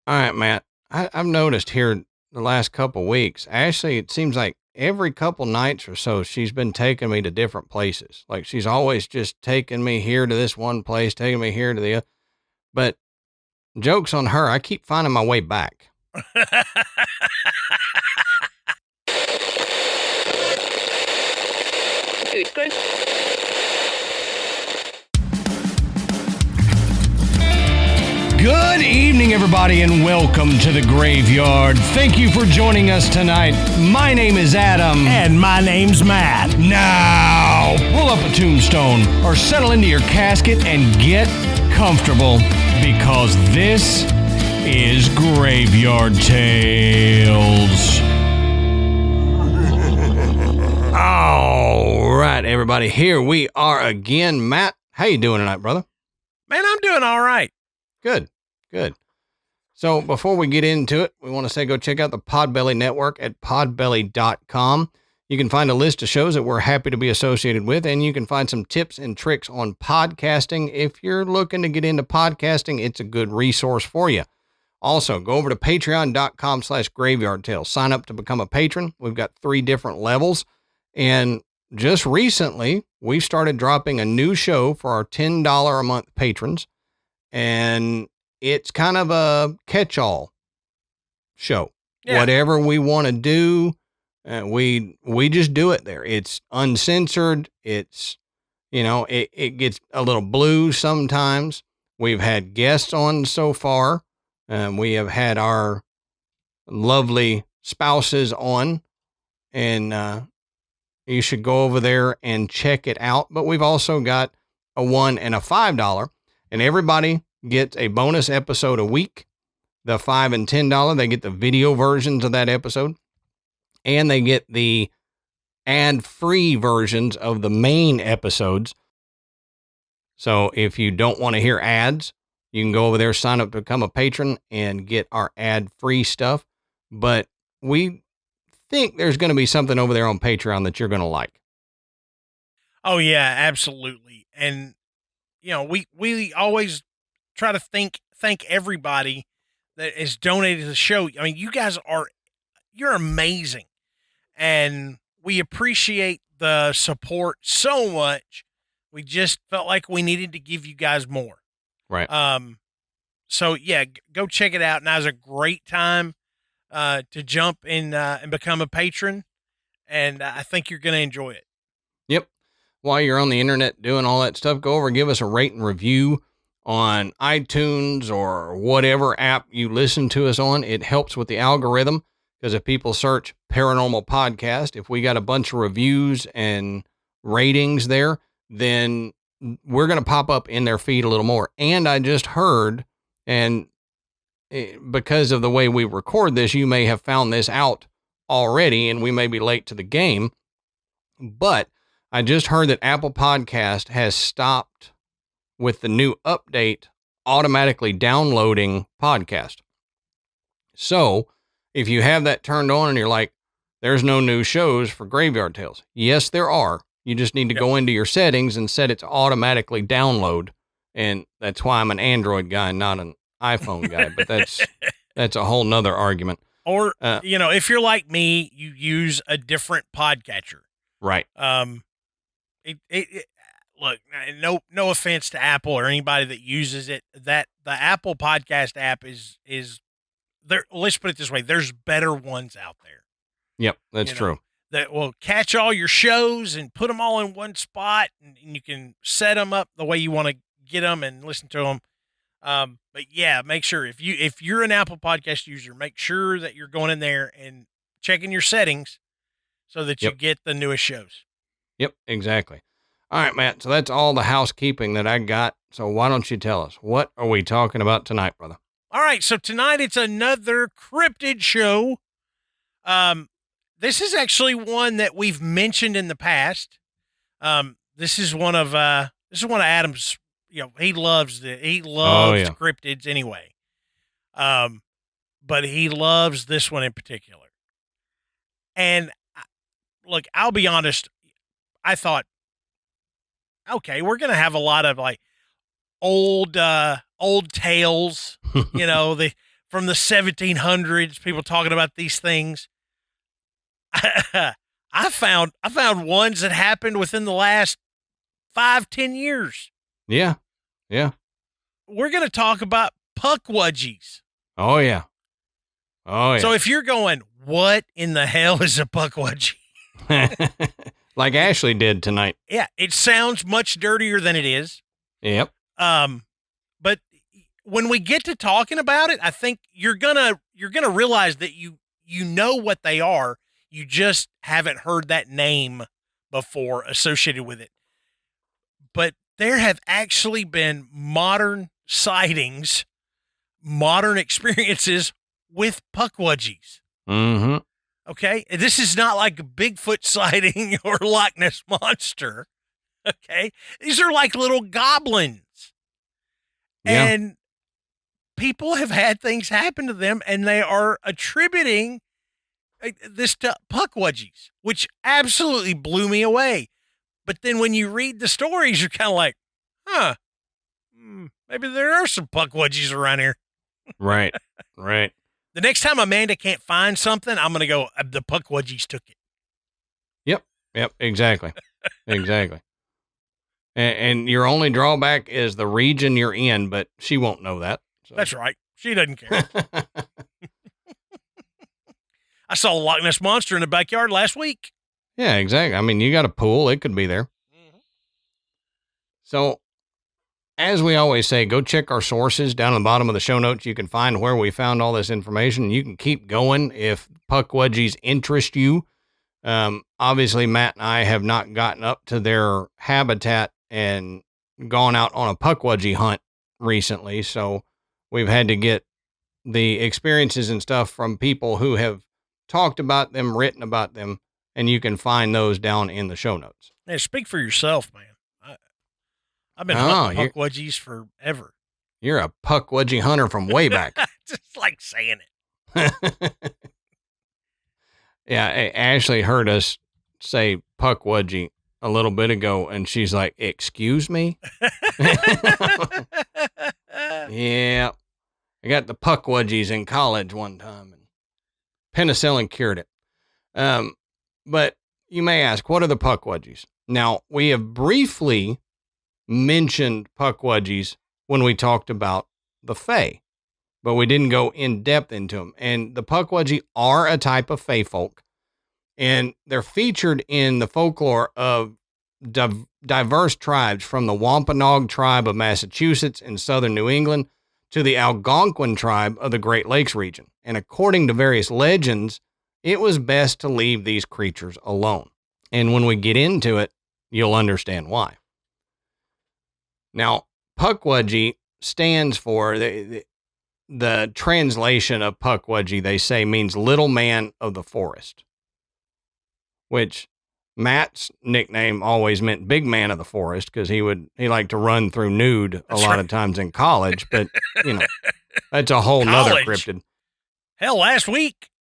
All right, Matt. I've noticed here the last couple weeks, Ashley, it seems like every couple nights or so, she's been taking me to different places. Like she's always just taking me here to this one place, taking me here to the other. But joke's on her. I keep finding my way back. Good evening, everybody, and welcome to the Graveyard. Thank you for joining us tonight. My name is Adam. And my name's Matt. Now, pull up a tombstone or settle into your casket and get comfortable because this is Graveyard Tales. All right, everybody, here we are again. Matt, how you doing tonight, brother? Man, I'm doing all right. Good. So before we get into it, we want to say go check out the Podbelly Network at podbelly.com. You can find a list of shows that we're happy to be associated with, and you can find some tips and tricks on podcasting. If you're looking to get into podcasting, it's a good resource for you. Also, go over to patreon.com/graveyardtales. Sign up to become a patron. We've got 3 different levels, and just recently, we started dropping a new show for our $10 a month patrons. And it's kind of a catch-all show. Yeah. Whatever we want to do, we just do it there. It's uncensored. It's, it gets a little blue sometimes. We've had guests on so far. We have had our lovely spouses on, and you should go over there and check it out. But we've also got a $1 and a $5, and everybody gets a bonus episode a week. The $5 and $10, they get the video versions of that episode, and they get the ad-free versions of the main episodes. So if you don't want to hear ads, you can go over there, sign up to become a patron, and get our ad-free stuff. But we think there's going to be something over there on Patreon that you're going to like. Oh, yeah, absolutely. And, we always try to thank everybody that has donated to the show. I mean, you guys you're amazing. And we appreciate the support so much. We just felt like we needed to give you guys more. Right. So yeah, go check it out. Now's a great time, to jump in, and become a patron. And I think you're going to enjoy it. Yep. While you're on the internet doing all that stuff, go over and give us a rate and review on iTunes or whatever app you listen to us on. It helps with the algorithm because if people search Paranormal Podcast, if we got a bunch of reviews and ratings there, then we're going to pop up in their feed a little more. And I just heard, and because of the way we record this, you may have found this out already and we may be late to the game, but I just heard that Apple Podcast has stopped with the new update automatically downloading podcast. So if you have that turned on and you're like, there's no new shows for Graveyard Tales. Yes, there are. You just need to go into your settings and set it to automatically download. And that's why I'm an Android guy, not an iPhone guy, but that's a whole nother argument. Or, if you're like me, you use a different podcatcher. Right. Look, no offense to Apple or anybody that uses it. That the Apple Podcast app is there. Let's put it this way: there's better ones out there. Yep, that's true. That will catch all your shows and put them all in one spot, and you can set them up the way you want to get them and listen to them. But yeah, make sure if you're an Apple Podcast user, make sure that you're going in there and checking your settings so that you get the newest shows. Yep, exactly. All right, Matt. So that's all the housekeeping that I got. So why don't you tell us, what are we talking about tonight, brother? All right. So tonight it's another cryptid show. This is actually one that we've mentioned in the past. This is one of Adam's, he loves cryptids anyway. But he loves this one in particular. And look, I'll be honest. I thought, okay, we're going to have a lot of like old tales, from the 1700s, people talking about these things. I found ones that happened within the last 5-10 years. Yeah. Yeah. We're going to talk about Pukwudgies. Oh, yeah. Oh, yeah. So if you're going, what in the hell is a Pukwudgie? Like Ashley did tonight. Yeah, it sounds much dirtier than it is. Yep. But when we get to talking about it, I think you're gonna realize that you know what they are. You just haven't heard that name before associated with it. But there have actually been modern sightings, modern experiences with Pukwudgies. Mm-hmm. Okay? This is not like a Bigfoot sighting or Loch Ness Monster. Okay? These are like little goblins. Yeah. And people have had things happen to them, and they are attributing this to Pukwudgies, which absolutely blew me away. But then when you read the stories, you're kind of like, maybe there are some Pukwudgies around here. Right. Right. The next time Amanda can't find something, I'm going to go, the Pukwudgies took it. Yep. Exactly. Exactly. And your only drawback is the region you're in, but she won't know that. So. That's right. She doesn't care. I saw a Loch Ness Monster in the backyard last week. Yeah, exactly. I mean, you got a pool. It could be there. Mm-hmm. So, as we always say, go check our sources down at the bottom of the show notes. You can find where we found all this information. You can keep going if Pukwudgies interest you. Obviously, Matt and I have not gotten up to their habitat and gone out on a Pukwudgie hunt recently. So, we've had to get the experiences and stuff from people who have talked about them, written about them, and you can find those down in the show notes. Hey, speak for yourself, man. I've been hunting Pukwudgies forever. You're a Pukwudgie hunter from way back. Just like saying it. Yeah, Ashley heard us say Pukwudgie a little bit ago, and she's like, "Excuse me?" Yeah, I got the Pukwudgies in college one time, and penicillin cured it. But you may ask, what are the Pukwudgies? Now, we have briefly mentioned Pukwudgies when we talked about the Fae, but we didn't go in depth into them. And the Pukwudgie are a type of Fae folk, and they're featured in the folklore of diverse tribes, from the Wampanoag tribe of Massachusetts and southern New England to the Algonquin tribe of the Great Lakes region. And according to various legends, it was best to leave these creatures alone. And when we get into it, you'll understand why. Now, Pukwudgie stands for, the translation of Pukwudgie, they say, means little man of the forest, which Matt's nickname always meant big man of the forest, because he liked to run through nude a lot of times in college, but that's a whole nother cryptid. Hell, last week.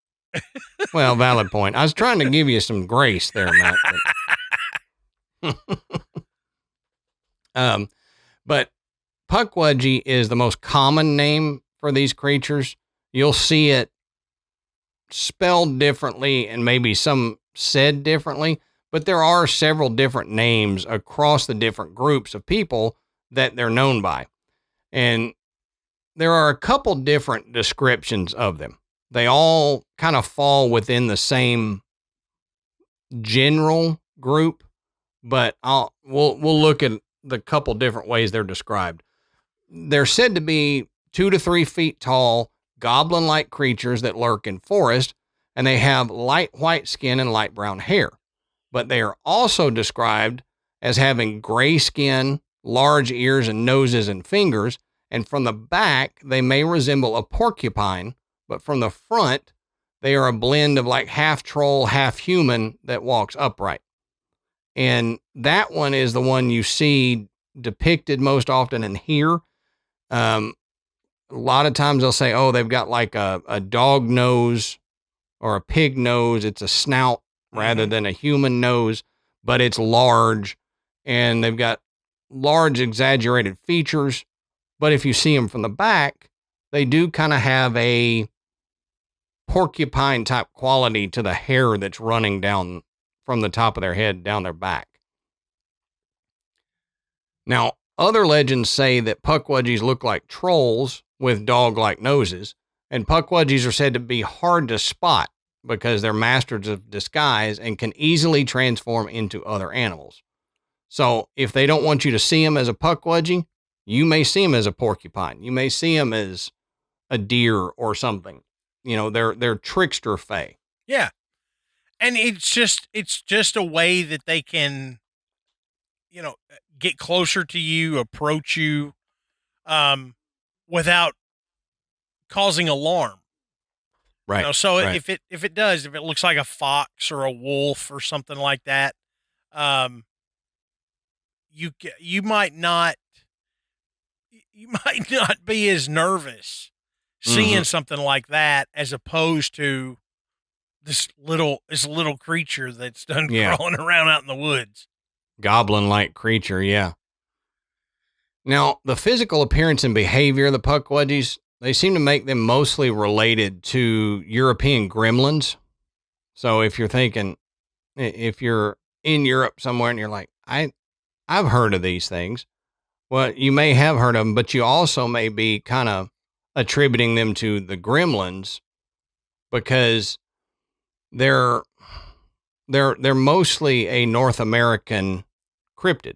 Well, valid point. I was trying to give you some grace there, Matt. But Pukwudgie is the most common name for these creatures. You'll see it spelled differently and maybe some said differently, but there are several different names across the different groups of people that they're known by. And there are a couple different descriptions of them. They all kind of fall within the same general group, but we'll look at the couple different ways they're described. They're said to be 2 to 3 feet tall, goblin-like creatures that lurk in forest, and they have light white skin and light brown hair. But they are also described as having gray skin, large ears and noses and fingers, and from the back, they may resemble a porcupine, but from the front, they are a blend of like half troll, half human that walks upright. And that one is the one you see depicted most often in here. A lot of times they'll say, oh, they've got like a dog nose or a pig nose. It's a snout rather than a human nose, but it's large, and they've got large exaggerated features. But if you see them from the back, they do kind of have a porcupine type quality to the hair that's running down from the top of their head down their back. Now, other legends say that Pukwudgies look like trolls with dog-like noses, and Pukwudgies are said to be hard to spot because they're masters of disguise and can easily transform into other animals. So if they don't want you to see them as a Pukwudgie, you may see them as a porcupine. You may see them as a deer or something. You know, they're trickster fae. Yeah. And it's just a way that they can, get closer to you, approach you, without causing alarm. Right. So right. if it looks like a fox or a wolf or something like that, you might not be as nervous seeing something like that as opposed to this little creature that's done crawling around out in the woods. Goblin-like creature, yeah. Now, the physical appearance and behavior of the Pukwudgies, they seem to make them mostly related to European gremlins. So if you're in Europe somewhere and you're like, I've heard of these things. Well, you may have heard of them, but you also may be kind of attributing them to the gremlins because they're mostly a North American cryptid.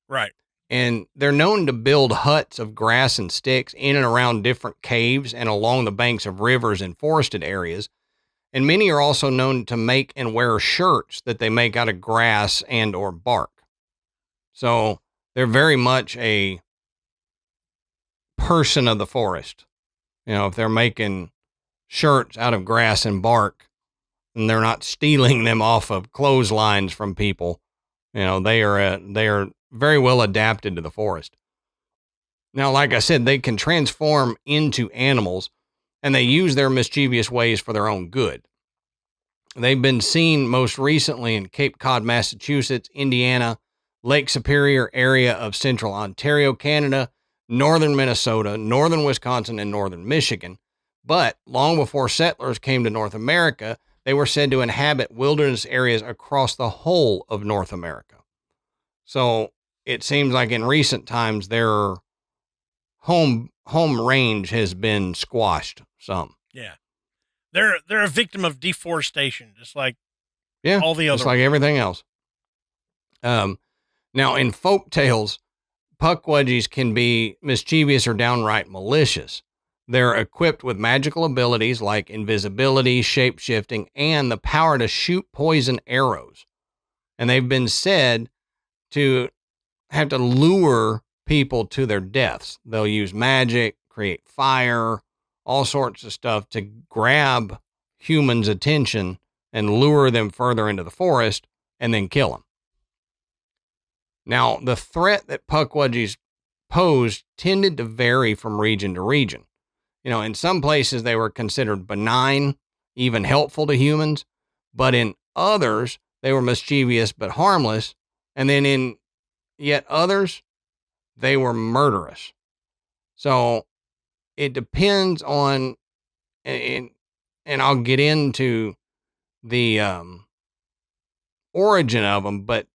Right. And they're known to build huts of grass and sticks in and around different caves and along the banks of rivers and forested areas. And many are also known to make and wear shirts that they make out of grass and or bark. So they're very much a person of the forest. You know, if they're making shirts out of grass and bark and they're not stealing them off of clotheslines from people, you know, they are very well adapted to the forest. Now, like I said, they can transform into animals and they use their mischievous ways for their own good. They've been seen most recently in Cape Cod, Massachusetts, Indiana, Lake Superior area of central Ontario, Canada, northern Minnesota, northern Wisconsin, and northern Michigan. But long before settlers came to North America, they were said to inhabit wilderness areas across the whole of North America. So it seems like in recent times their home range has been squashed some. Yeah. They're a victim of deforestation, just like all the other just like everything else. Now in folk tales, Pukwudgies can be mischievous or downright malicious. They're equipped with magical abilities like invisibility, shape-shifting, and the power to shoot poison arrows. And they've been said to have to lure people to their deaths. They'll use magic, create fire, all sorts of stuff to grab humans' attention and lure them further into the forest and then kill them. Now, the threat that Pukwudgies posed tended to vary from region to region. You know, in some places they were considered benign, even helpful to humans, but in others they were mischievous but harmless, and then in yet others they were murderous. So it depends on, and I'll get into the origin of them, but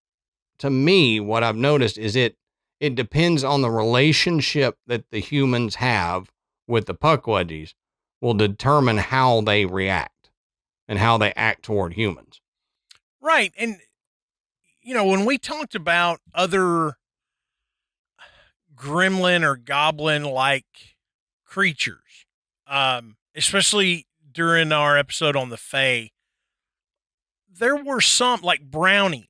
to me, what I've noticed is it depends on the relationship that the humans have with the Pukwudgies will determine how they react and how they act toward humans. Right. And, when we talked about other gremlin or goblin-like creatures, especially during our episode on the Fae, there were some, like brownies,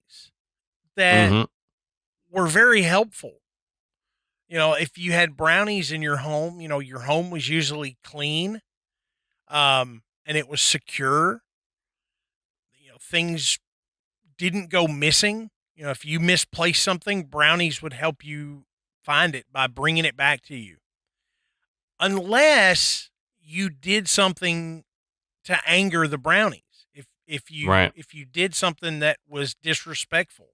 that were very helpful. If you had brownies in your home, your home was usually clean, and it was secure. Things didn't go missing. If you misplaced something, brownies would help you find it by bringing it back to you. Unless you did something to anger the brownies. If you did something that was disrespectful,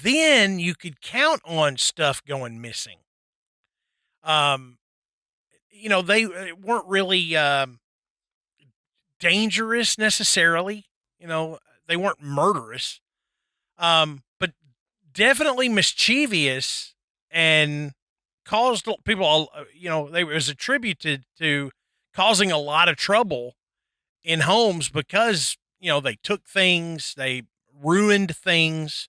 then you could count on stuff going missing. they weren't really dangerous necessarily. They weren't murderous, but definitely mischievous and caused people, they was attributed to causing a lot of trouble in homes because, they took things, they ruined things.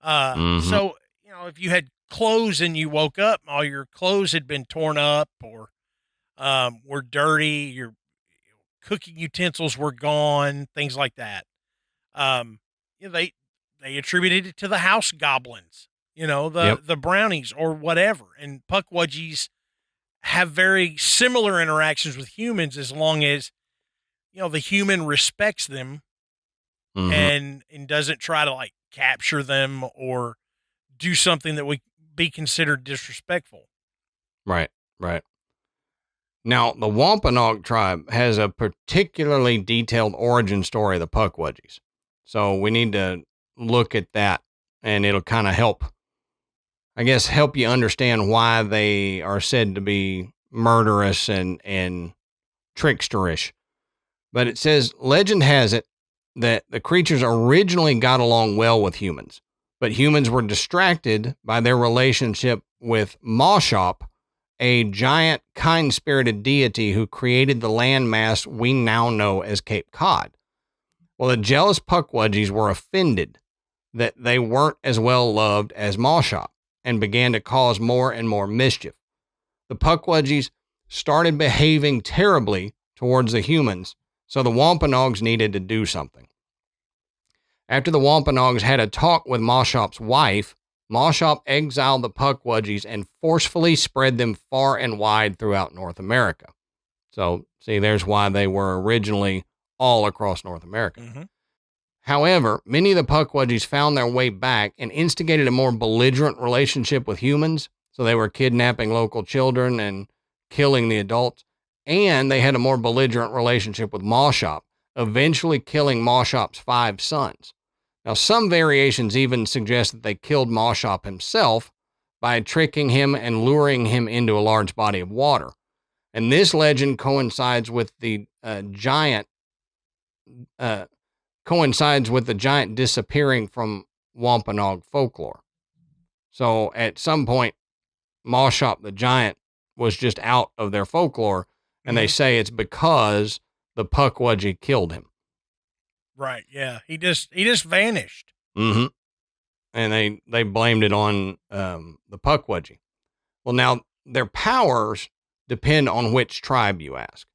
Mm-hmm. So, if you had clothes and you woke up, all your clothes had been torn up or were dirty, your cooking utensils were gone, things like that. Um, they attributed it to the house goblins, Yep. the brownies or whatever. And Pukwudgies have very similar interactions with humans as long as, the human respects them Mm-hmm. and doesn't try to like capture them or do something that would be considered disrespectful. Right. Right. Now, the Wampanoag tribe has a particularly detailed origin story of the Pukwudgies. So we need to look at that, and it'll kind of help you understand why they are said to be murderous and tricksterish. But it says, legend has it that the creatures originally got along well with humans, but humans were distracted by their relationship with Mashop, a giant, kind-spirited deity who created the landmass we now know as Cape Cod. Well, the jealous Pukwudgies were offended that they weren't as well loved as Mashop and began to cause more and more mischief. The Pukwudgies started behaving terribly towards the humans, so the Wampanoags needed to do something. After the Wampanoags had a talk with Mashop's wife, Mashop exiled the Pukwudgies and forcefully spread them far and wide throughout North America. So, see, there's why they were originally all across North America. Mm-hmm. However, many of the Pukwudgies found their way back and instigated a more belligerent relationship with humans. So they were kidnapping local children and killing the adults. And they had a more belligerent relationship with Mashop, eventually killing Mashop's 5 sons. Now, some variations even suggest that they killed Mashop himself by tricking him and luring him into a large body of water. And this legend coincides with the giant disappearing from Wampanoag folklore. So at some point, Mashop the giant was just out of their folklore, and they say it's because the Pukwudgie killed him. Right. Yeah. He just vanished. Mm-hmm. And they blamed it on the Pukwudgie. Well, now their powers depend on which tribe you ask.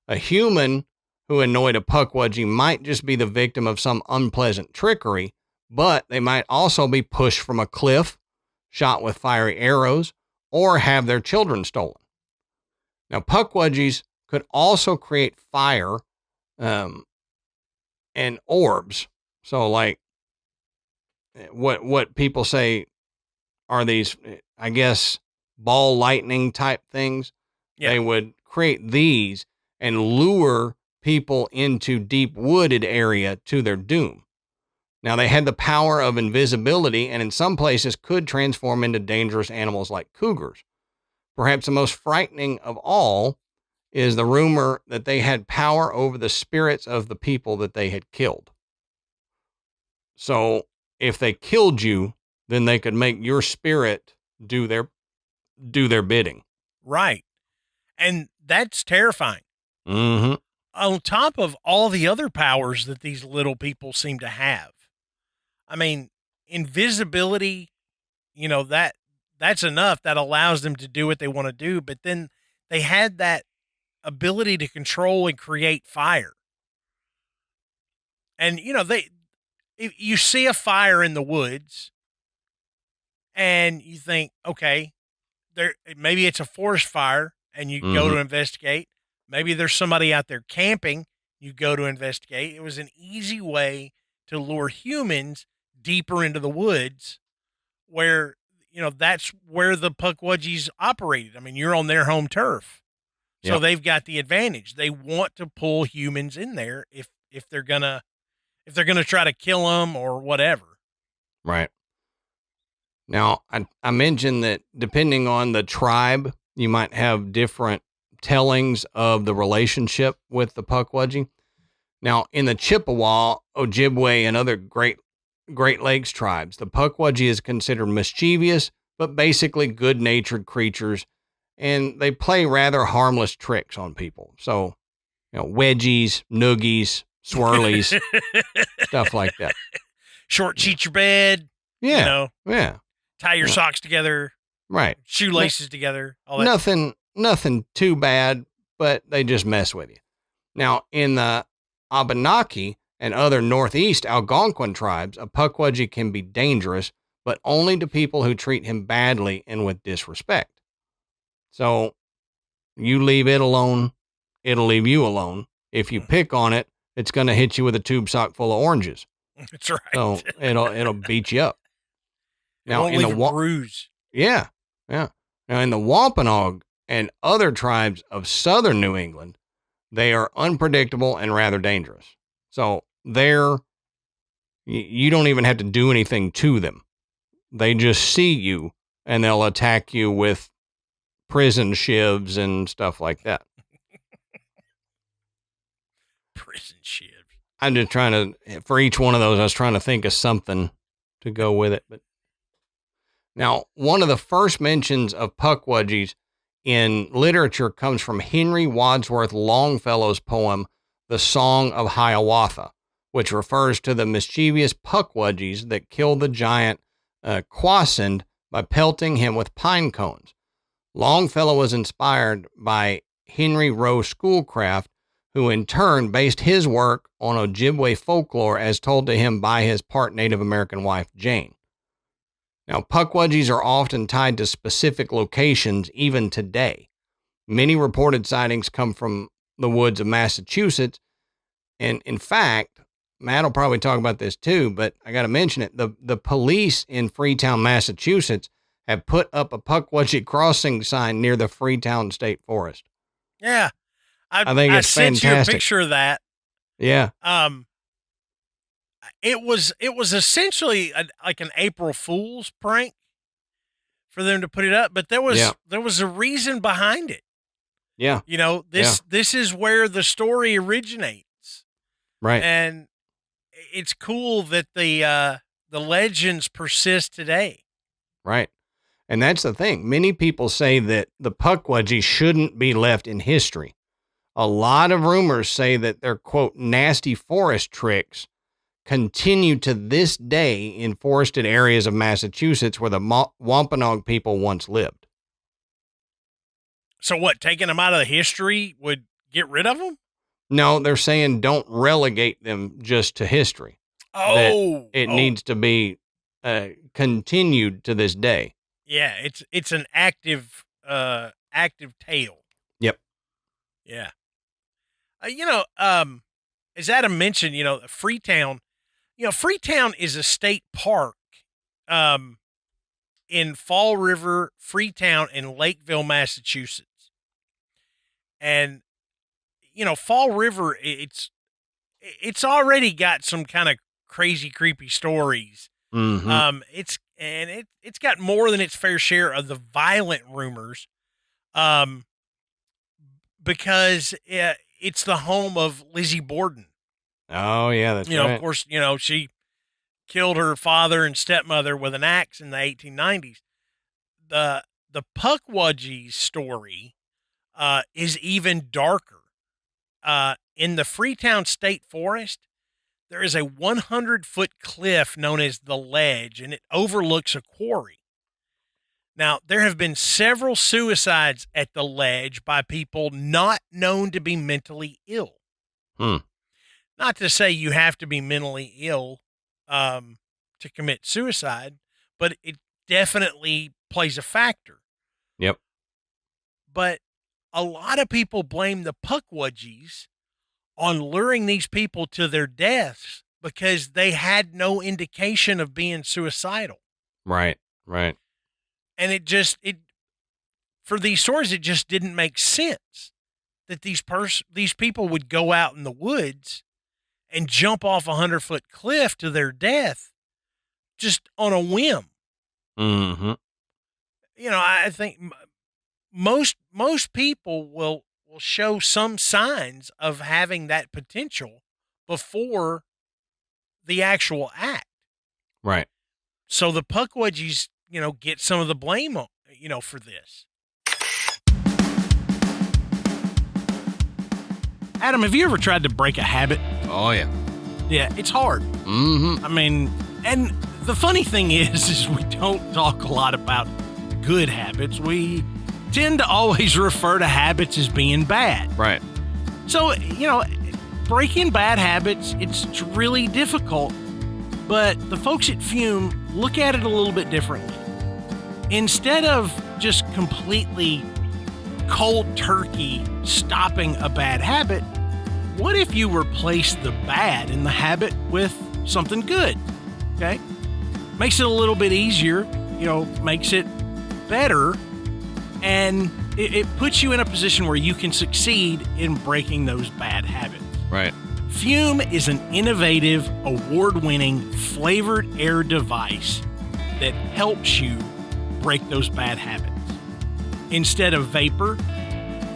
A human who annoyed a Pukwudgie might just be the victim of some unpleasant trickery, but they might also be pushed from a cliff, shot with fiery arrows, or have their children stolen. Now, Pukwudgies could also create fire and orbs. So, like, what people say are these, I guess, ball lightning type things. Yeah. They would create these and lure people into deep wooded area to their doom. Now, they had the power of invisibility and in some places could transform into dangerous animals like cougars. Perhaps the most frightening of all is the rumor that they had power over the spirits of the people that they had killed. So if they killed you, then they could make your spirit do their bidding. Right. And that's terrifying. Mm-hmm. On top of all the other powers that these little people seem to have. I mean, invisibility, that's enough. That allows them to do what they want to do. But then they had that ability to control and create fire. And, if you see a fire in the woods and you think, okay, maybe it's a forest fire and you go to investigate. Maybe there's somebody out there camping. You go to investigate. It was an easy way to lure humans deeper into the woods where, that's where the Pukwudgies operated. I mean, you're on their home turf. So they've got the advantage. They want to pull humans in there if they're gonna try to kill them or whatever. Right. Now, I mentioned that depending on the tribe, you might have different tellings of the relationship with the Pukwudgie. Now, in the Chippewa, Ojibwe, and other Great Lakes tribes, the Pukwudgie is considered mischievous, but basically good-natured creatures, and they play rather harmless tricks on people. So, wedgies, noogies, swirlies, stuff like that. Short sheet your bed. Yeah. Yeah. Tie your socks together. Right. Shoelaces together. All that. Nothing too bad, but they just mess with you. Now, in the Abenaki and other Northeast Algonquin tribes, a Pukwudgie can be dangerous, but only to people who treat him badly and with disrespect. So, you leave it alone, it'll leave you alone. If you pick on it, it's going to hit you with a tube sock full of oranges. That's right. So it'll beat you up. Now, in the bruise. Yeah. Now, in the Wampanoag and other tribes of southern New England, they are unpredictable and rather dangerous. So you don't even have to do anything to them. They just see you and they'll attack you with prison shivs and stuff like that. Prison shivs. I'm just for each one of those, I was trying to think of something to go with it. But now, one of the first mentions of Pukwudgies in literature comes from Henry Wadsworth Longfellow's poem, The Song of Hiawatha, which refers to the mischievous Pukwudgies that killed the giant Kwasind by pelting him with pine cones. Longfellow was inspired by Henry Rowe Schoolcraft, who in turn based his work on Ojibwe folklore as told to him by his part Native American wife, Jane. Now, Pukwudgies are often tied to specific locations even today. Many reported sightings come from the woods of Massachusetts, and in fact, Matt will probably talk about this too, but I got to mention it. The police in Freetown, Massachusetts have put up a Pukwudgie crossing sign near the Freetown State Forest. Yeah. I think it's sent fantastic. You a picture of that. Yeah. It was essentially like an April Fool's prank for them to put it up, but there was a reason behind it. Yeah. This is where the story originates. Right. And it's cool that the legends persist today. Right. And that's the thing. Many people say that the Pukwudgie shouldn't be left in history. A lot of rumors say that their, quote, nasty forest tricks continue to this day in forested areas of Massachusetts where the Wampanoag people once lived. So what, taking them out of the history would get rid of them? No, they're saying don't relegate them just to history. Oh. It needs to be continued to this day. Yeah, it's an active tale. Yep. Yeah. As Adam mentioned, Freetown, Freetown is a state park, in Fall River, Freetown, and Lakeville, Massachusetts. And, Fall River, it's already got some kind of crazy, creepy stories. Mm-hmm. It's got more than its fair share of the violent rumors, because it's the home of Lizzie Borden. Oh yeah, that's right. Of course, she killed her father and stepmother with an axe in the 1890s. The Pukwudgie story is even darker. In the Freetown State Forest, there is a 100-foot cliff known as the Ledge, and it overlooks a quarry. Now, there have been several suicides at the Ledge by people not known to be mentally ill. Not to say you have to be mentally ill to commit suicide, but it definitely plays a factor. Yep. But a lot of people blame the Pukwudgies on luring these people to their deaths because they had no indication of being suicidal. Right. And for these stories, it just didn't make sense that these people would go out in the woods and jump off a 100-foot cliff to their death just on a whim. Mm-hmm. I think most people will will show some signs of having that potential before the actual act. Right. So the Pukwudgies, get some of the blame, for this. Adam, have you ever tried to break a habit? Oh, yeah. Yeah, it's hard. Mm-hmm. I mean, and the funny thing is we don't talk a lot about good habits. We tend to always refer to habits as being bad. Right. So, breaking bad habits, it's really difficult. But the folks at Fume look at it a little bit differently. Instead of just completely cold turkey stopping a bad habit, what if you replace the bad in the habit with something good? Okay? Makes it a little bit easier, makes it better, and it puts you in a position where you can succeed in breaking those bad habits. Right. Fume is an innovative, award-winning flavored air device that helps you break those bad habits. Instead of vapor,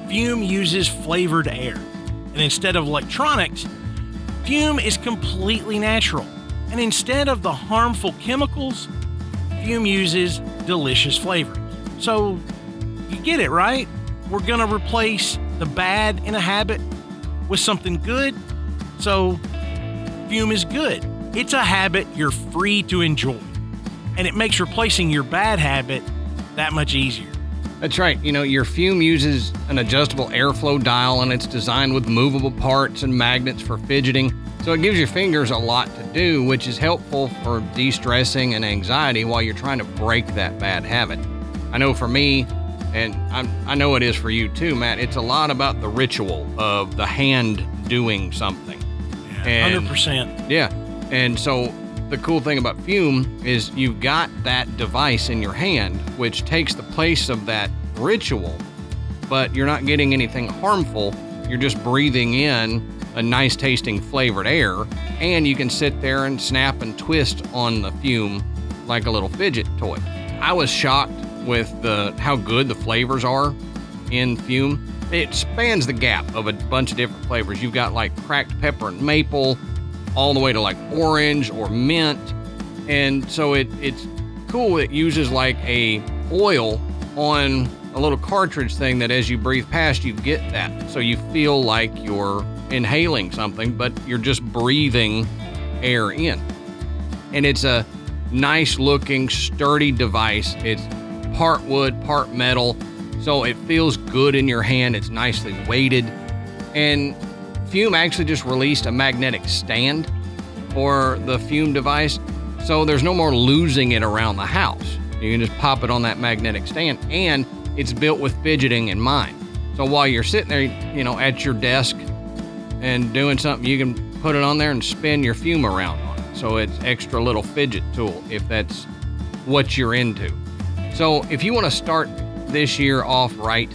Fume uses flavored air. And instead of electronics, Fume is completely natural. And instead of the harmful chemicals, Fume uses delicious flavors. So, you get it, right? We're going to replace the bad in a habit with something good. So, Fume is good. It's a habit you're free to enjoy. And it makes replacing your bad habit that much easier. That's right. Your Fume uses an adjustable airflow dial, and it's designed with movable parts and magnets for fidgeting. So it gives your fingers a lot to do, which is helpful for de-stressing and anxiety while you're trying to break that bad habit. I know for me, and I know it is for you too, Matt, it's a lot about the ritual of the hand doing something. Yeah, 100%. Yeah. And so the cool thing about Fume is you've got that device in your hand, which takes the place of that ritual, but you're not getting anything harmful. You're just breathing in a nice tasting flavored air, and you can sit there and snap and twist on the Fume like a little fidget toy. I was shocked with how good the flavors are in Fume. It spans the gap of a bunch of different flavors. You've got like cracked pepper and maple, all the way to like orange or mint. And so it's cool. It uses like a oil on a little cartridge thing that as you breathe past, you get that. So you feel like you're inhaling something, but you're just breathing air in. And it's a nice looking, sturdy device. It's part wood, part metal. So it feels good in your hand. It's nicely weighted. And Fume actually just released a magnetic stand for the Fume device. So there's no more losing it around the house. You can just pop it on that magnetic stand, and it's built with fidgeting in mind. So while you're sitting there, at your desk and doing something, you can put it on there and spin your Fume around on it. So it's extra little fidget tool if that's what you're into. So if you want to start this year off right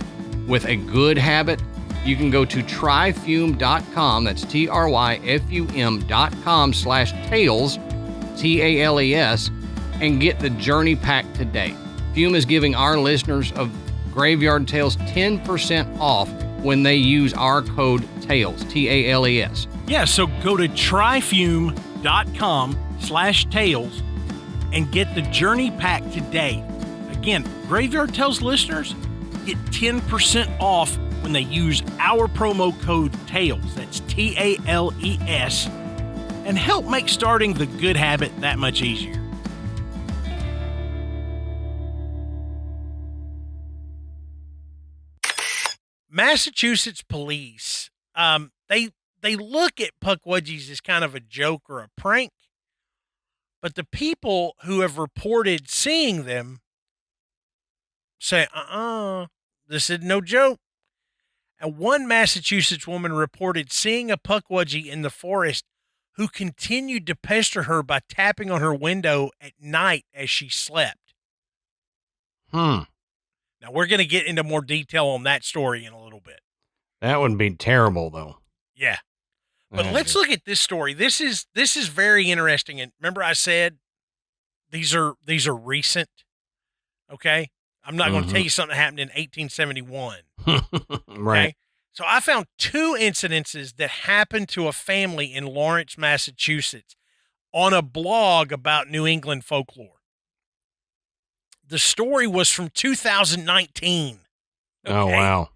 with a good habit, you can go to tryfume.com. That's tryfum.com/tales, TALES, and get the journey pack today. Fume is giving our listeners of Graveyard Tales 10% off when they use our code TALES, TALES. Yeah, so go to tryfume.com/tales and get the journey pack today. Again, Graveyard Tales listeners get 10% off when they use our promo code TALES, that's TALES, and help make starting the good habit that much easier. Massachusetts police, they look at Pukwudgies as kind of a joke or a prank, but the people who have reported seeing them say, this is no joke. And one Massachusetts woman reported seeing a Pukwudgie in the forest who continued to pester her by tapping on her window at night as she slept. Now, we're going to get into more detail on that story in a little bit. That would be terrible, though. Yeah. But let's look at this story. This is very interesting. And remember I said these are recent. Okay? I'm not going to tell you something that happened in 1871. Right. Okay? So I found two incidences that happened to a family in Lawrence, Massachusetts on a blog about New England folklore. The story was from 2019. Okay? Oh, wow.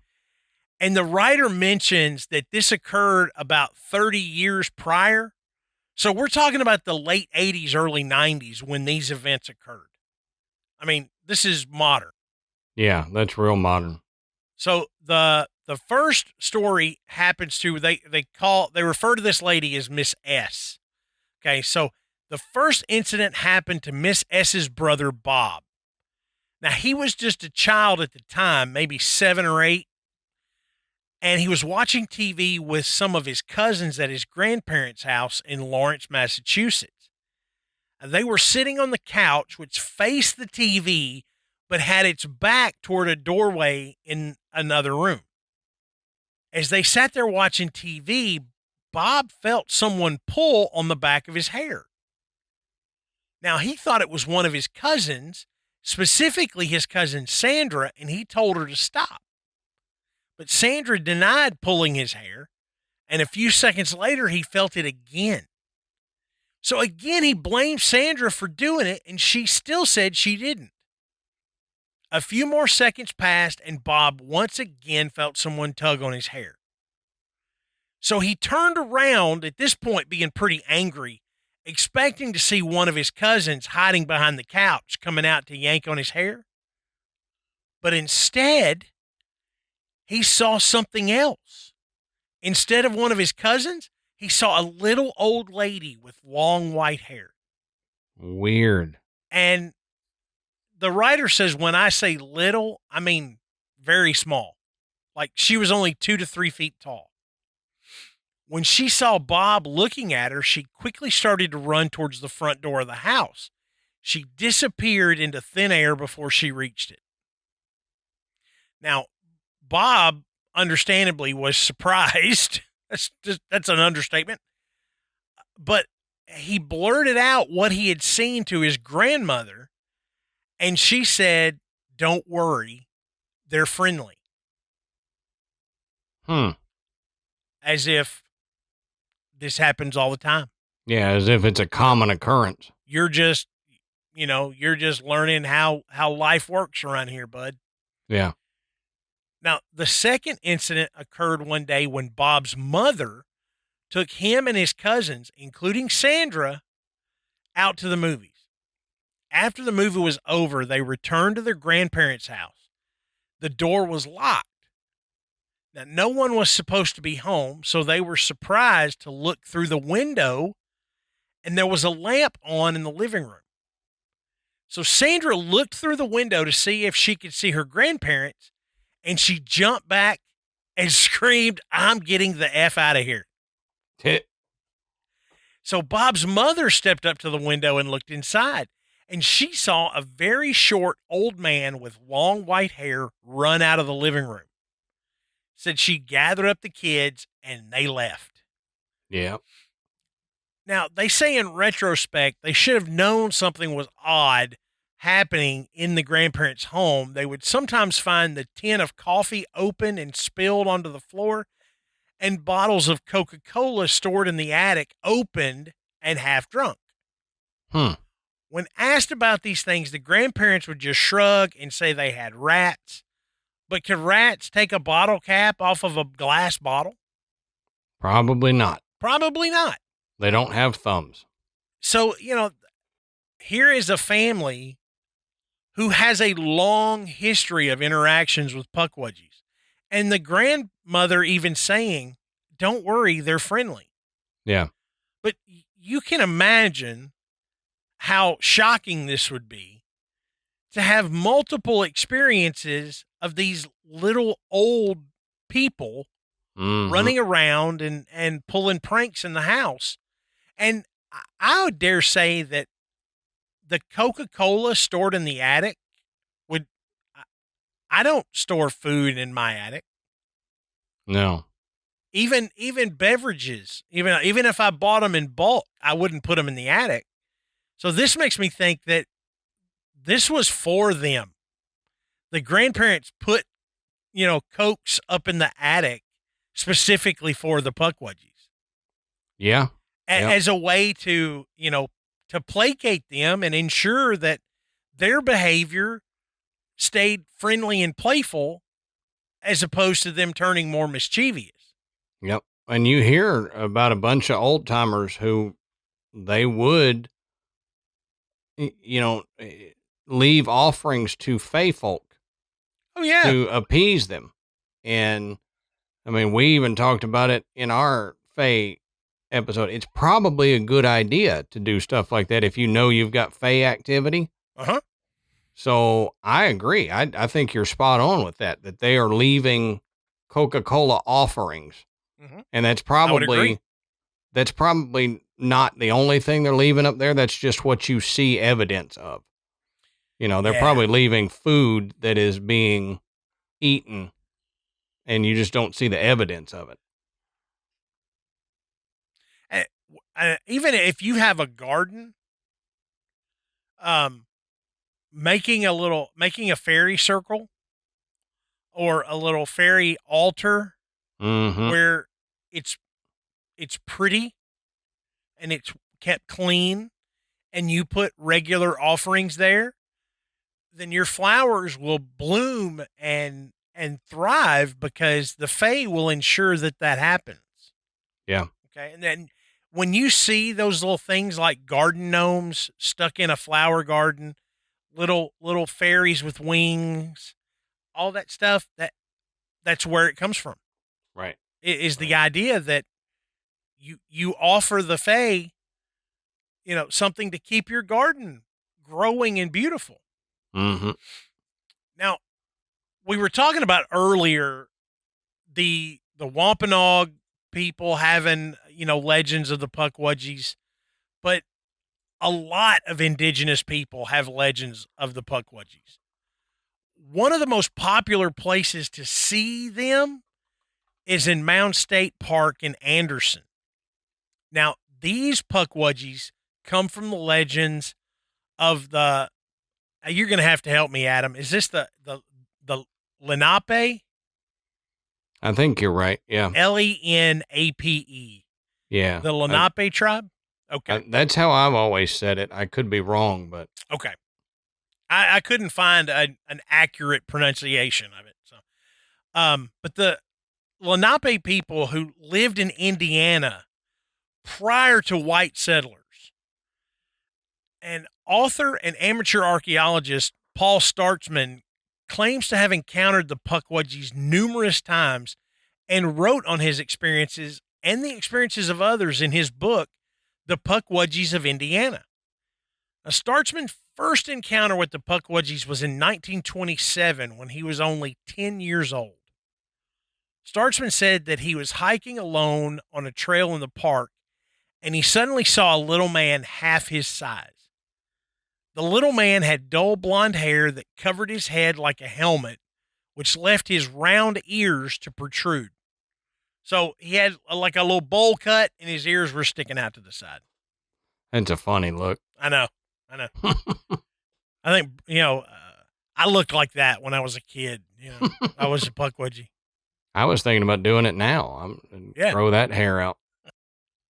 And the writer mentions that this occurred about 30 years prior. So we're talking about the late 80s, early 90s when these events occurred. I mean, this is modern. Yeah, that's real modern. So the first story happens to they refer to this lady as Miss S. Okay, so the first incident happened to Miss S's brother Bob. Now he was just a child at the time, maybe 7 or 8, and he was watching TV with some of his cousins at his grandparents' house in Lawrence, Massachusetts. They were sitting on the couch, which faced the TV, but had its back toward a doorway in another room. As they sat there watching TV, Bob felt someone pull on the back of his hair. Now, he thought it was one of his cousins, specifically his cousin Sandra, and he told her to stop. But Sandra denied pulling his hair, and a few seconds later, he felt it again. So again, he blamed Sandra for doing it, and she still said she didn't. A few more seconds passed, and Bob once again felt someone tug on his hair. So he turned around, at this point being pretty angry, expecting to see one of his cousins hiding behind the couch coming out to yank on his hair. But instead, he saw something else. Instead of one of his cousins, he saw a little old lady with long white hair. Weird. And the writer says, when I say little, I mean very small. Like she was only 2 to 3 feet tall. When she saw Bob looking at her, she quickly started to run towards the front door of the house. She disappeared into thin air before she reached it. Now, Bob, understandably, was surprised. That's an understatement. But he blurted out what he had seen to his grandmother, and she said, "Don't worry, they're friendly." As if this happens all the time. Yeah, as if it's a common occurrence. You're just learning how life works around here, bud. Yeah. Now, the second incident occurred one day when Bob's mother took him and his cousins, including Sandra, out to the movies. After the movie was over, they returned to their grandparents' house. The door was locked. Now, no one was supposed to be home, so they were surprised to look through the window, and there was a lamp on in the living room. So Sandra looked through the window to see if she could see her grandparents, and she jumped back and screamed, "I'm getting the F out of here." So Bob's mother stepped up to the window and looked inside, and she saw a very short old man with long white hair run out of the living room. Said she gathered up the kids and they left. Yeah. Now, they say in retrospect, they should have known something was odd happening in the grandparents' home. They would sometimes find the tin of coffee open and spilled onto the floor, and bottles of Coca-Cola stored in the attic opened and half drunk. When asked about these things, the grandparents would just shrug and say they had rats. But could rats take a bottle cap off of a glass bottle? Probably not. Probably not. They don't have thumbs. So, here is a family who has a long history of interactions with Pukwudgies. And the grandmother even saying, "Don't worry, they're friendly." Yeah. But you can imagine how shocking this would be to have multiple experiences of these little old people running around and pulling pranks in the house. And I would dare say that the Coca-Cola stored in the attic I don't store food in my attic. No. Even beverages, even if I bought them in bulk, I wouldn't put them in the attic. So this makes me think that this was for them. The grandparents put, Cokes up in the attic specifically for the Pukwudgies. Yeah. As a way to, to placate them and ensure that their behavior stayed friendly and playful as opposed to them turning more mischievous. Yep. And you hear about a bunch of old timers who they would, leave offerings to fey folk. Oh, yeah. To appease them. And I mean, we even talked about it in our fey episode. It's probably a good idea to do stuff like that if you know you've got fey activity. Uh-huh. So I agree. I think you're spot on with that they are leaving Coca-Cola offerings. Mm-hmm. And that's probably not the only thing they're leaving up there. That's just what you see evidence of. They're probably leaving food that is being eaten and you just don't see the evidence of it. Even if you have a garden, making a fairy circle or a little fairy altar where it's pretty and it's kept clean and you put regular offerings there, then your flowers will bloom and thrive because the Fae will ensure that happens. Yeah. Okay. And then when you see those little things like garden gnomes stuck in a flower garden, little fairies with wings, all that stuff, that's where it comes from. Right. It is the idea that you offer the Fae, something to keep your garden growing and beautiful. Mm-hmm. Now, we were talking about earlier the Wampanoag people having, legends of the Pukwudgies, but a lot of indigenous people have legends of the Pukwudgies. One of the most popular places to see them is in Mound State Park in Anderson. Now, these Pukwudgies come from the legends of the, you're going to have to help me, Adam. Is this the Lenape? I think you're right. Yeah. Lenape. Yeah. The Lenape tribe? Okay. That's how I've always said it. I could be wrong, but. Okay. I couldn't find an accurate pronunciation of it. So, but the Lenape people who lived in Indiana prior to white settlers, and author and amateur archaeologist Paul Startzman claims to have encountered the Pukwudgies numerous times and wrote on his experiences and the experiences of others in his book, The Pukwudgies of Indiana. Now, Startzman's first encounter with the Pukwudgies was in 1927 when he was only 10 years old. Startzman said that he was hiking alone on a trail in the park and he suddenly saw a little man half his size. The little man had dull blonde hair that covered his head like a helmet, which left his round ears to protrude. So he had like a little bowl cut and his ears were sticking out to the side. That's a funny look. I know. I think, I looked like that when I was a kid. I was a Pukwudgie. I was thinking about doing it now. Throw that hair out.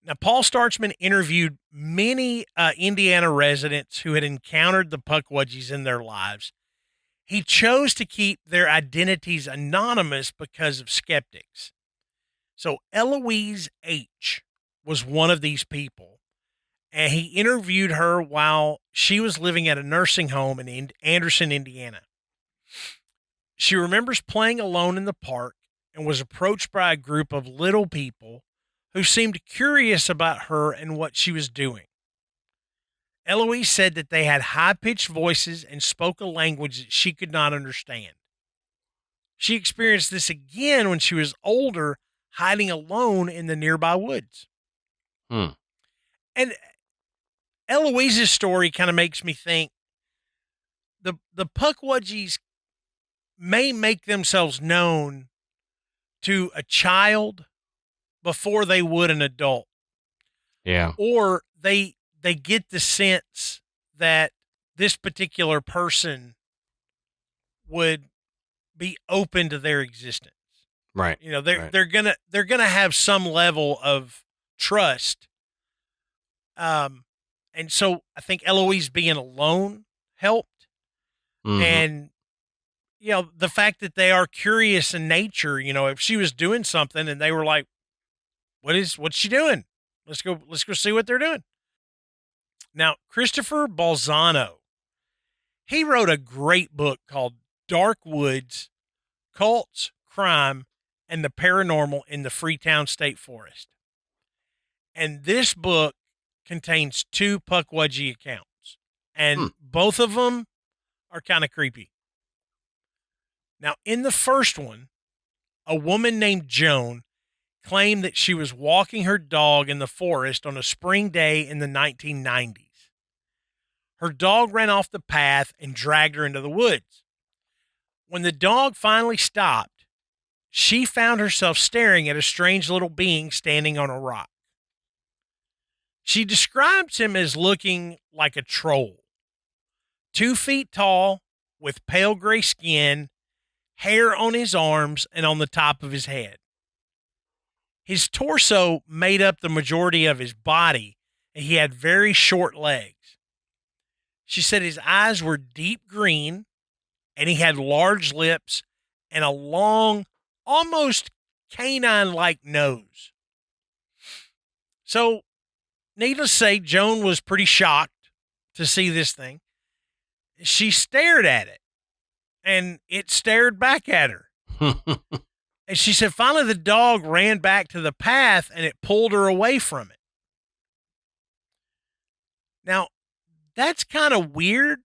Now, Paul Startzman interviewed many Indiana residents who had encountered the Pukwudgies in their lives. He chose to keep their identities anonymous because of skeptics. So Eloise H. was one of these people, and he interviewed her while she was living at a nursing home in Anderson, Indiana. She remembers playing alone in the park and was approached by a group of little people who seemed curious about her and what she was doing. Eloise said that they had high-pitched voices and spoke a language that she could not understand. She experienced this again when she was older, hiding alone in the nearby woods. And Eloise's story kind of makes me think the Pukwudgies may make themselves known to a child before they would an adult. Yeah. Or they get the sense that this particular person would be open to their existence. Right. You know, they're right. they're gonna have some level of trust. And so I think Eloise being alone helped. Mhm. And you know, the fact that they are curious in nature, you know, if she was doing something and they were like, what's she doing? Let's go see what they're doing. Now, Christopher Balzano, he wrote a great book called Dark Woods, Cults, Crime, and the Paranormal in the Freetown State Forest. And this book contains 2 Pukwudgie accounts, and both of them are kind of creepy. Now, in the first one, a woman named Joan claimed that she was walking her dog in the forest on a spring day in the 1990s. Her dog ran off the path and dragged her into the woods. When the dog finally stopped, she found herself staring at a strange little being standing on a rock. She describes him as looking like a troll, 2 feet tall, with pale gray skin, hair on his arms and on the top of his head. His torso made up the majority of his body, and he had very short legs. She said his eyes were deep green, and he had large lips and a long, almost canine-like nose. So, needless to say, Joan was pretty shocked to see this thing. She stared at it, and it stared back at her. And she said finally the dog ran back to the path, and it pulled her away from it. Now, that's kind of weird,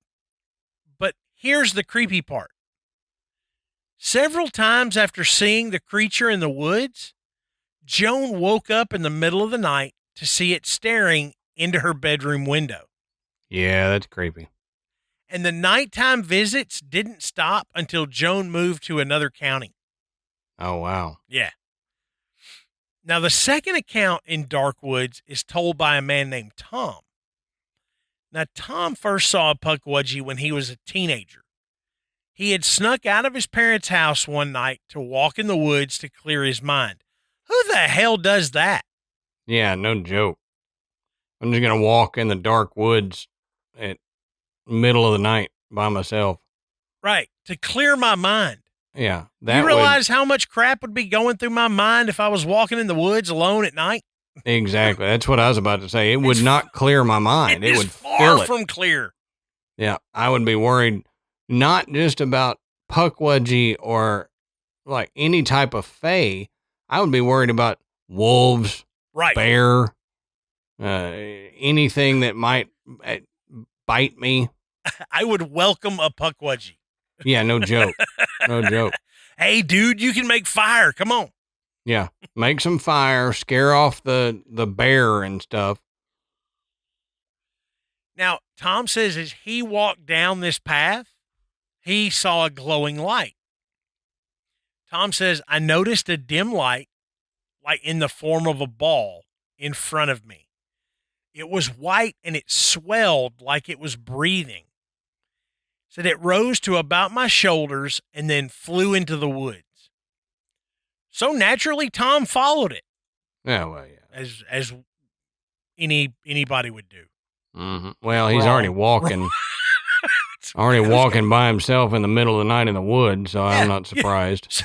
but here's the creepy part. Several times after seeing the creature in the woods, Joan woke up in the middle of the night to see it staring into her bedroom window. Yeah, that's creepy. And the nighttime visits didn't stop until Joan moved to another county. Oh, wow. Yeah. Now, the second account in Dark Woods is told by a man named Tom. Now, Tom first saw a Pukwudgie when he was a teenager. He had snuck out of his parents' house one night to walk in the woods to clear his mind. Who the hell does that? Yeah, no joke. I'm just going to walk in the dark woods at middle of the night by myself. Right, to clear my mind. Yeah. You realize how much crap would be going through my mind if I was walking in the woods alone at night? Exactly. That's what I was about to say. It would not clear my mind. It would fill it. Far from clear. Yeah, I would be worried not just about Pukwudgie or like any type of fae. I would be worried about wolves, right, bear, anything that might bite me. I would welcome a Pukwudgie. Yeah, no joke. No joke. Hey, dude, you can make fire. Come on. Yeah, make some fire, scare off the bear and stuff. Now, Tom says as he walked down this path, he saw a glowing light. Tom says, I noticed a dim light, like in the form of a ball, in front of me. It was white and it swelled like it was breathing. Said it rose to about my shoulders and then flew into the woods. So naturally, Tom followed it. Yeah, well, yeah. As anybody would do. Mm-hmm. Well, he's already walking. Walking by himself in the middle of the night in the woods, so I'm not surprised. So,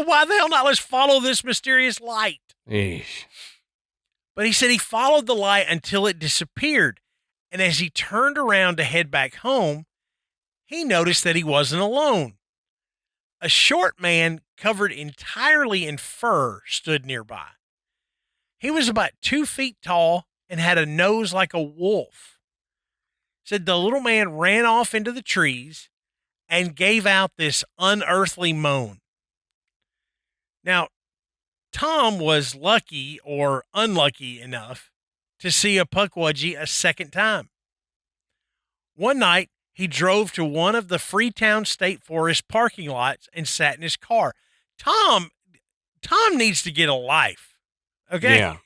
why the hell not? Let's follow this mysterious light. Eesh. But he said he followed the light until it disappeared. And as he turned around to head back home, he noticed that he wasn't alone. A short man covered entirely in fur stood nearby. He was about 2 feet tall and had a nose like a wolf. Said the little man ran off into the trees and gave out this unearthly moan. Now, Tom was lucky or unlucky enough to see a Pukwudgie a second time. One night, he drove to one of the Freetown State Forest parking lots and sat in his car. Tom needs to get a life. Okay? Yeah.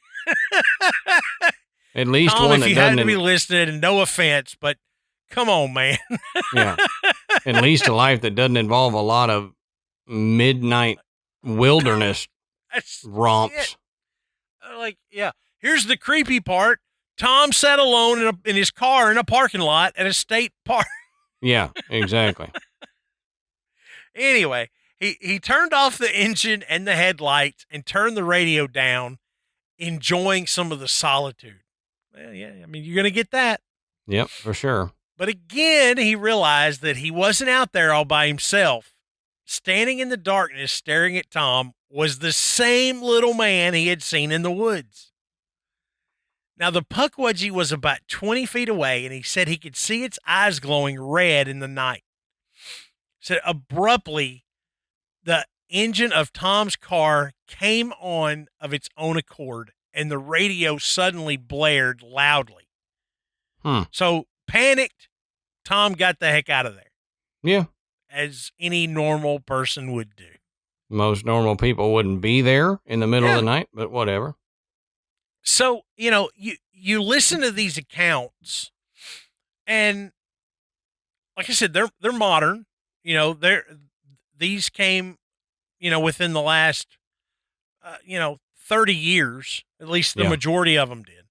At least Tom, one if that you doesn't... had to be listening, and no offense, but come on, man. Yeah. At least a life that doesn't involve a lot of midnight wilderness That's romps. it. Like, yeah. Here's the creepy part. Tom sat alone in his car in a parking lot at a state park. Yeah, exactly. Anyway, he turned off the engine and the headlights and turned the radio down, enjoying some of the solitude. Well, yeah, I mean, you're going to get that. Yep, for sure. But again, he realized that he wasn't out there all by himself. Standing in the darkness, staring at Tom, was the same little man he had seen in the woods. Now, the Pukwudgie was about 20 feet away, and he said he could see its eyes glowing red in the night. Said abruptly, the engine of Tom's car came on of its own accord, and the radio suddenly blared loudly. So, panicked, Tom got the heck out of there. Yeah. As any normal person would do. Most normal people wouldn't be there in the middle of the night, but whatever. So, you listen to these accounts, and like I said, they're modern. These came, within the last, 30 years, at least the majority of them did.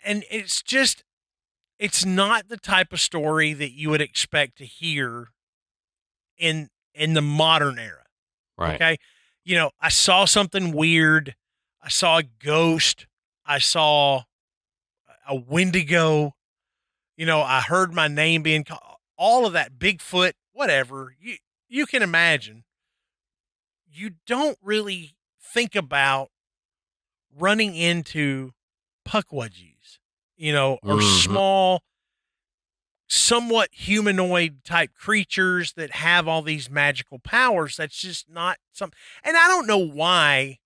And it's not the type of story that you would expect to hear in the modern era. Right. Okay. I saw something weird. I saw a ghost. I saw a Wendigo. I heard my name being called. All of that, Bigfoot, whatever you can imagine. You don't really think about running into Pukwudgies, or small, somewhat humanoid type creatures that have all these magical powers. That's just not something. And I don't know why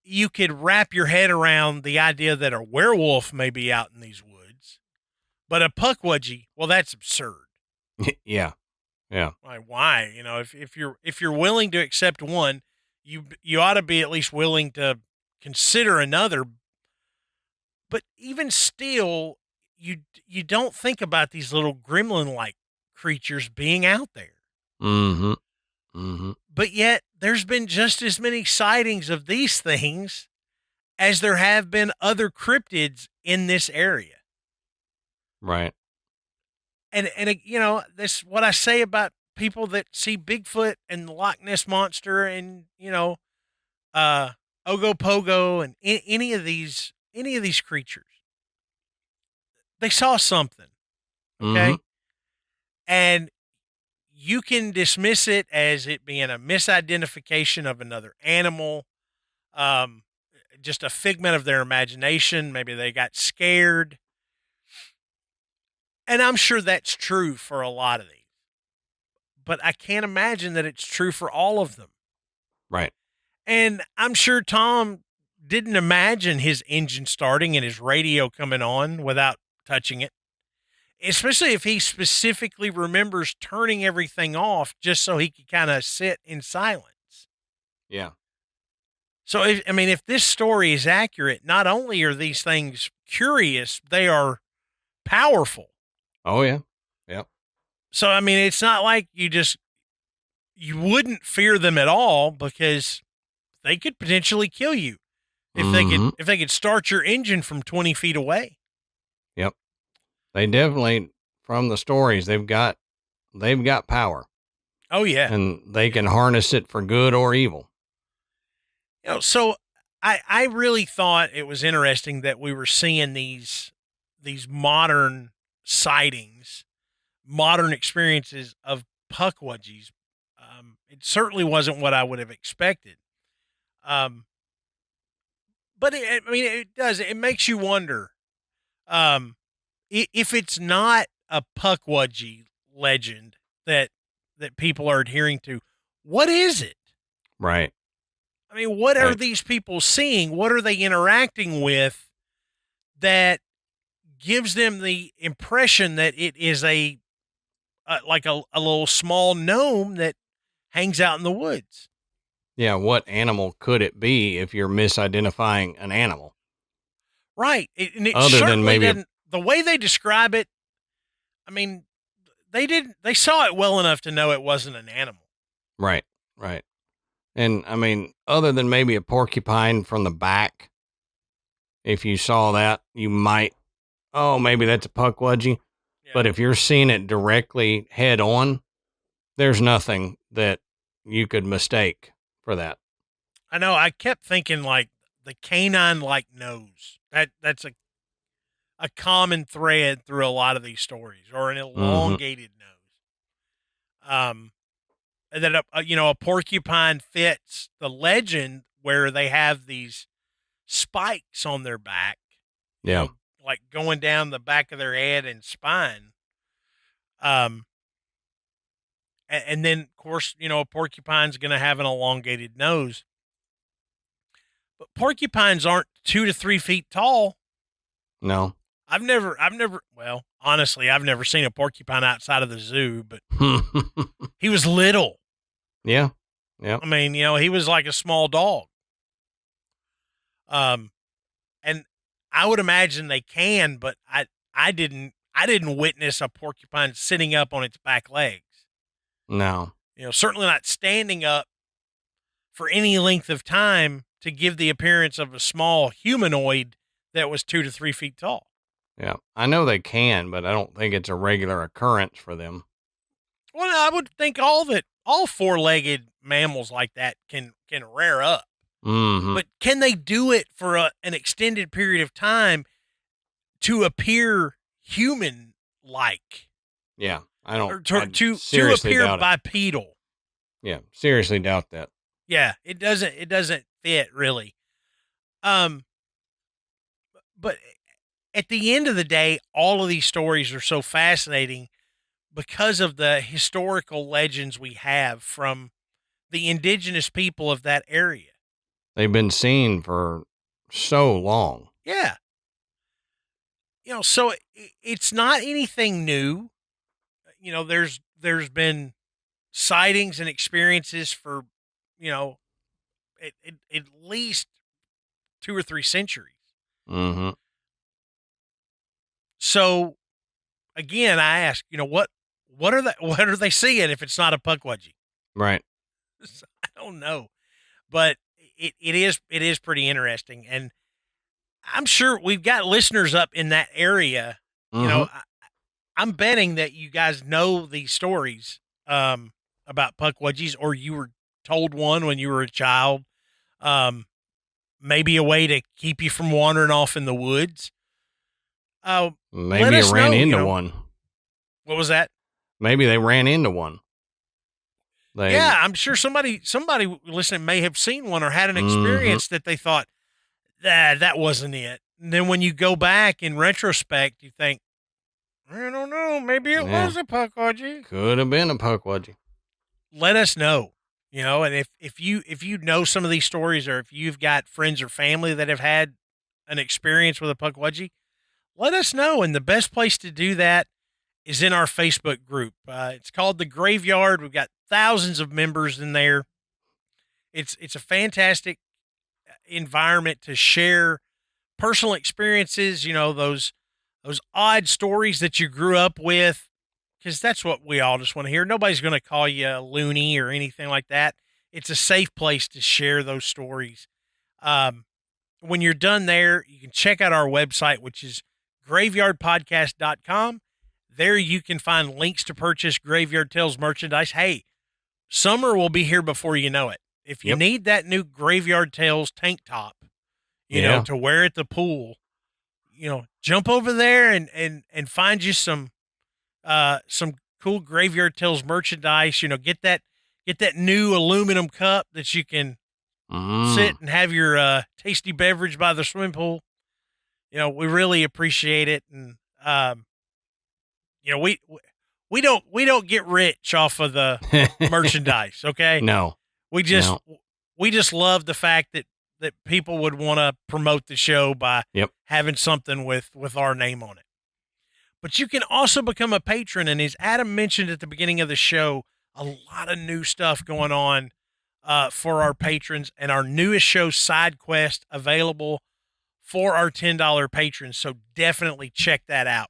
you could wrap your head around the idea that a werewolf may be out in these woods, but a Pukwudgie, well, that's absurd. Yeah. Like, why? If you're willing to accept one, you ought to be at least willing to consider another. But even still, you don't think about these little gremlin-like creatures being out there. Mm-hmm. Mm-hmm. But yet, there's been just as many sightings of these things as there have been other cryptids in this area. Right. And this what I say about people that see Bigfoot and the Loch Ness Monster and, Ogopogo and any of these creatures. They saw something. Okay. Mm-hmm. And you can dismiss it as it being a misidentification of another animal, just a figment of their imagination. Maybe they got scared. And I'm sure that's true for a lot of these. But I can't imagine that it's true for all of them. Right. And I'm sure Tom didn't imagine his engine starting and his radio coming on without touching it. Especially if he specifically remembers turning everything off just so he could kind of sit in silence. Yeah. So, if this story is accurate, not only are these things curious, they are powerful. Oh, yeah. Yep. So, it's not like you wouldn't fear them at all because they could potentially kill you if they could start your engine from 20 feet away. Yep. They definitely, from the stories, they've got power. Oh, yeah. And they can harness it for good or evil. So I really thought it was interesting that we were seeing these modern sightings, modern experiences of Pukwudgies. It certainly wasn't what I would have expected. But it does. It makes you wonder. If it's not a Pukwudgie legend that people are adhering to, what is it? Right. What are these people seeing? What are they interacting with that gives them the impression that it is like a little small gnome that hangs out in the woods? Yeah. What animal could it be if you're misidentifying an animal? Right. It Other than maybe the way they describe it, they saw it well enough to know it wasn't an animal. Right. Right. And I mean, other than maybe a porcupine from the back, if you saw that, you might, oh, maybe that's a pukwudgie. Yeah. But if you're seeing it directly head on, there's nothing that you could mistake for that. I know. I kept thinking like the canine-like nose. That's a common thread through a lot of these stories, or an elongated nose. And that a porcupine fits the legend where they have these spikes on their back, Yeah. like going down the back of their head and spine. And then of course, a porcupine's going to have an elongated nose. But porcupines aren't 2 to 3 feet tall. No. Well, honestly, I've never seen a porcupine outside of the zoo, but he was little. Yeah. Yeah. I mean, he was like a small dog. And I would imagine they can, but I didn't witness a porcupine sitting up on its back legs. No. Certainly not standing up for any length of time to give the appearance of a small humanoid that was 2 to 3 feet tall. Yeah. I know they can, but I don't think it's a regular occurrence for them. Well, I would think all four-legged mammals like that can rear up. Mm-hmm. But can they do it for an extended period of time to appear human-like? Yeah. I don't. Or to seriously appear doubt it. bipedal. Yeah. Seriously doubt that. Yeah, it doesn't fit really. But at the end of the day, all of these stories are so fascinating because of the historical legends we have from the indigenous people of that area. They've been seen for so long. Yeah. So it's not anything new. There's been sightings and experiences for, at least 2 or 3 centuries. Mm-hmm. So again, I ask, what are they seeing if it's not a pukwudgie? Right. I don't know, but it is pretty interesting, and I'm sure we've got listeners up in that area. Mm-hmm. I'm betting that you guys know these stories about pukwudgies, or you were told one when you were a child. Maybe a way to keep you from wandering off in the woods. Maybe you ran into one. What was that? Maybe they ran into one. Yeah, I'm sure somebody listening may have seen one or had an experience that they thought that wasn't it. And then when you go back in retrospect, you think, I don't know, maybe it was a pukwudgie. Could have been a pukwudgie. Let us know, and if you know some of these stories, or if you've got friends or family that have had an experience with a pukwudgie, let us know. And the best place to do that is in our Facebook group. It's called The Graveyard. We've got thousands of members in there. It's a fantastic environment to share personal experiences, those odd stories that you grew up with, because that's what we all just want to hear. Nobody's going to call you a loony or anything like that. It's a safe place to share those stories. When you're done there, you can check out our website, which is graveyardpodcast.com. There you can find links to purchase Graveyard Tales merchandise. Hey, summer will be here before you know it. If you need that new Graveyard Tales tank top, to wear at the pool, jump over there and find you some cool Graveyard Tales merchandise. Get that new aluminum cup that you can sit and have your tasty beverage by the swimming pool. We really appreciate it, and we don't get rich off of the merchandise. Okay, no, we just love the fact that people would want to promote the show by having something with our name on it. But you can also become a patron, and as Adam mentioned at the beginning of the show, a lot of new stuff going on for our patrons, and our newest show, Side Quest, available for our $10 patrons. So definitely check that out.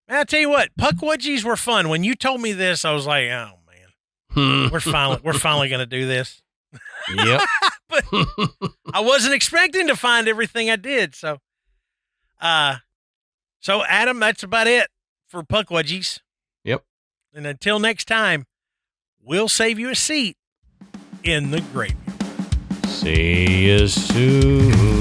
And I'll tell you what, pukwudgies were fun. When you told me this, I was like, oh man, we're finally going to do this. Yep. But I wasn't expecting to find everything I did. So Adam, that's about it for Pukwudgies. Yep. And until next time, we'll save you a seat in the graveyard. See you soon.